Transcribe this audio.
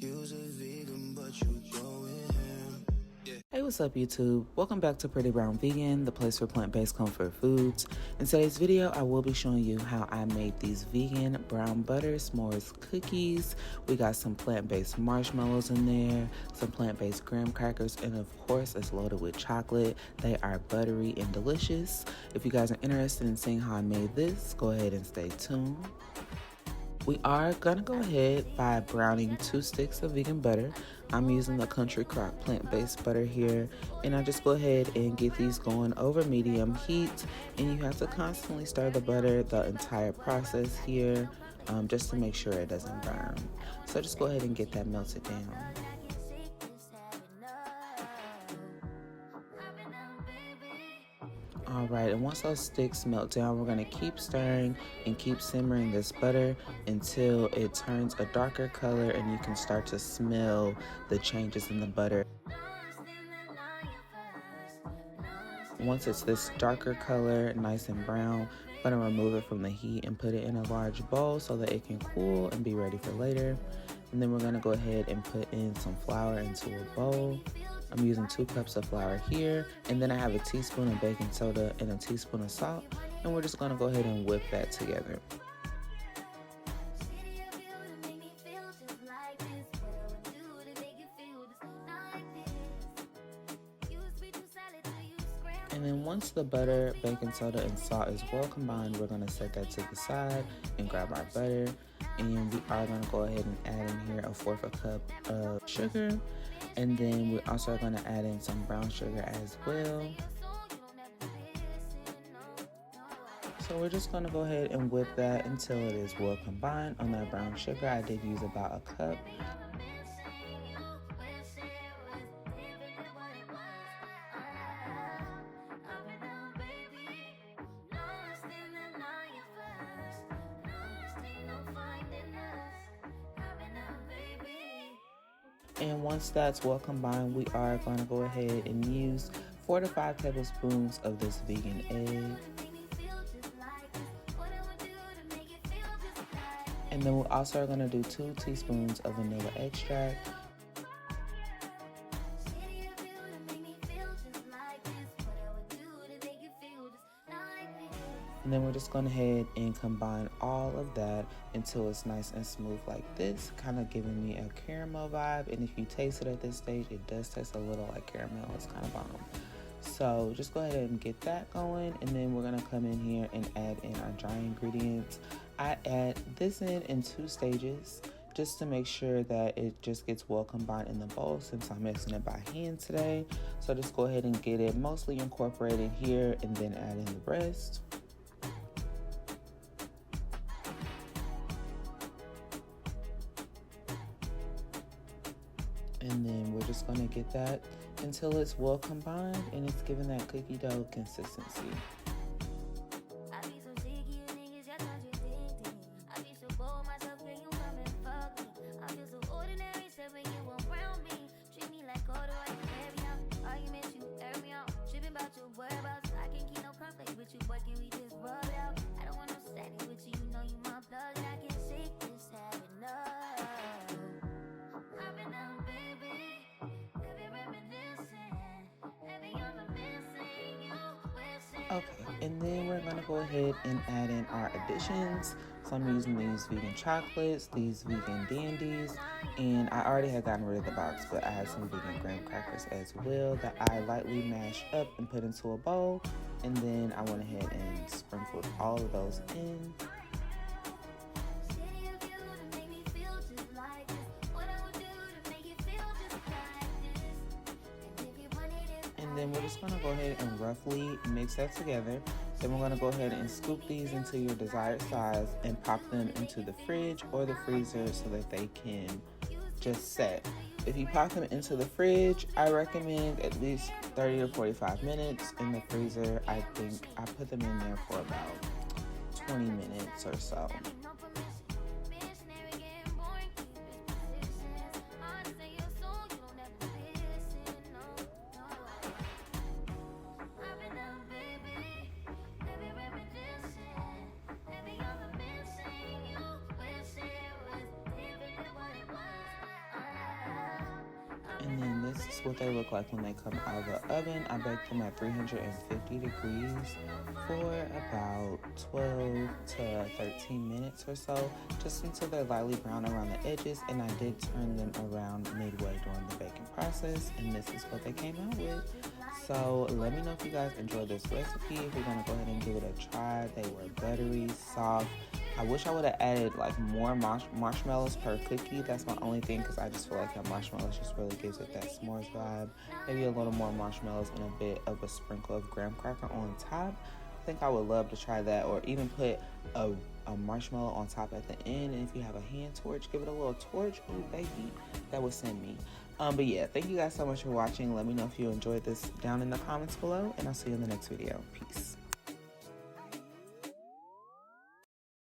Use a vegan, but you going ham. Yeah. Hey, what's up YouTube? Welcome back to Pretty Brown Vegan, the place for plant-based comfort foods. In today's video, I will be showing you how I made these vegan brown butter s'mores cookies. We got some plant-based marshmallows in there, some plant-based graham crackers, and of course, it's loaded with chocolate. They are buttery and delicious. If you guys are interested in seeing how I made this, go ahead and stay tuned. We are gonna go ahead by browning 2 sticks of vegan butter. I'm using the Country Crock plant-based butter here, and I just go ahead and get these going over medium heat, and you have to constantly stir the butter the entire process here, just to make sure it doesn't burn. So just go ahead and get that melted down. Alright, and once those sticks melt down, we're going to keep stirring and keep simmering this butter until it turns a darker color and you can start to smell the changes in the butter. Once it's this darker color, nice and brown, I'm going to remove it from the heat and put it in a large bowl so that it can cool and be ready for later. And then we're going to go ahead and put in some flour into a bowl. I'm using 2 cups of flour here, and then I have a teaspoon of baking soda and a teaspoon of salt, and we're just going to go ahead and whip that together. And then once the butter, baking soda, and salt is well combined, we're going to set that to the side and grab our butter. And we are going to go ahead and add in here 1/4 cup of sugar. And then we also are going to add in some brown sugar as well. So we're just going to go ahead and whip that until it is well combined. On that brown sugar, I did use about 1 cup. And once that's well combined, we are going to go ahead and use 4 to 5 tablespoons of this vegan egg. And then we also are going to do 2 teaspoons of vanilla extract. And then we're just going ahead and combine all of that until it's nice and smooth like this, kind of giving me a caramel vibe. And if you taste it at this stage, it does taste a little like caramel. It's kind of bomb. So just go ahead and get that going, and then we're going to come in here and add in our dry ingredients. I add this in 2 stages just to make sure that it just gets well combined in the bowl, since I'm mixing it by hand today. So just go ahead and get it mostly incorporated here and then add in the rest. And then we're just going to get that until it's well combined and it's giving that cookie dough consistency. Okay, and then we're gonna go ahead and add in our additions. So I'm using these vegan chocolates, these vegan dandies, and I already had gotten rid of the box, but I have some vegan graham crackers as well that I lightly mashed up and put into a bowl. And then I went ahead and sprinkled all of those in. And then we're just going to go ahead and roughly mix that together. Then we're going to go ahead and scoop these into your desired size and pop them into the fridge or the freezer so that they can just set. If you pop them into the fridge, I recommend at least 30 to 45 minutes. In the freezer, I think I put them in there for about 20 minutes or so. And then this is what they look like when they come out of the oven. I baked them at 350 degrees for about 12 to 13 minutes or so, just until they're lightly brown around the edges. And I did turn them around midway during the baking process, and this is what they came out with. So let me know if you guys enjoyed this recipe. If you're gonna go ahead and give it a try. They were buttery, soft. I wish I would have added like more marshmallows per cookie. That's my only thing, because I just feel like that marshmallows just really gives it that s'mores vibe. Maybe a little more marshmallows and a bit of a sprinkle of graham cracker on top. I think I would love to try that, or even put a marshmallow on top at the end. And if you have a hand torch, give it a little torch. Ooh, baby, that would send me. But yeah, thank you guys so much for watching. Let me know if you enjoyed this down in the comments below, and I'll see you in the next video. Peace.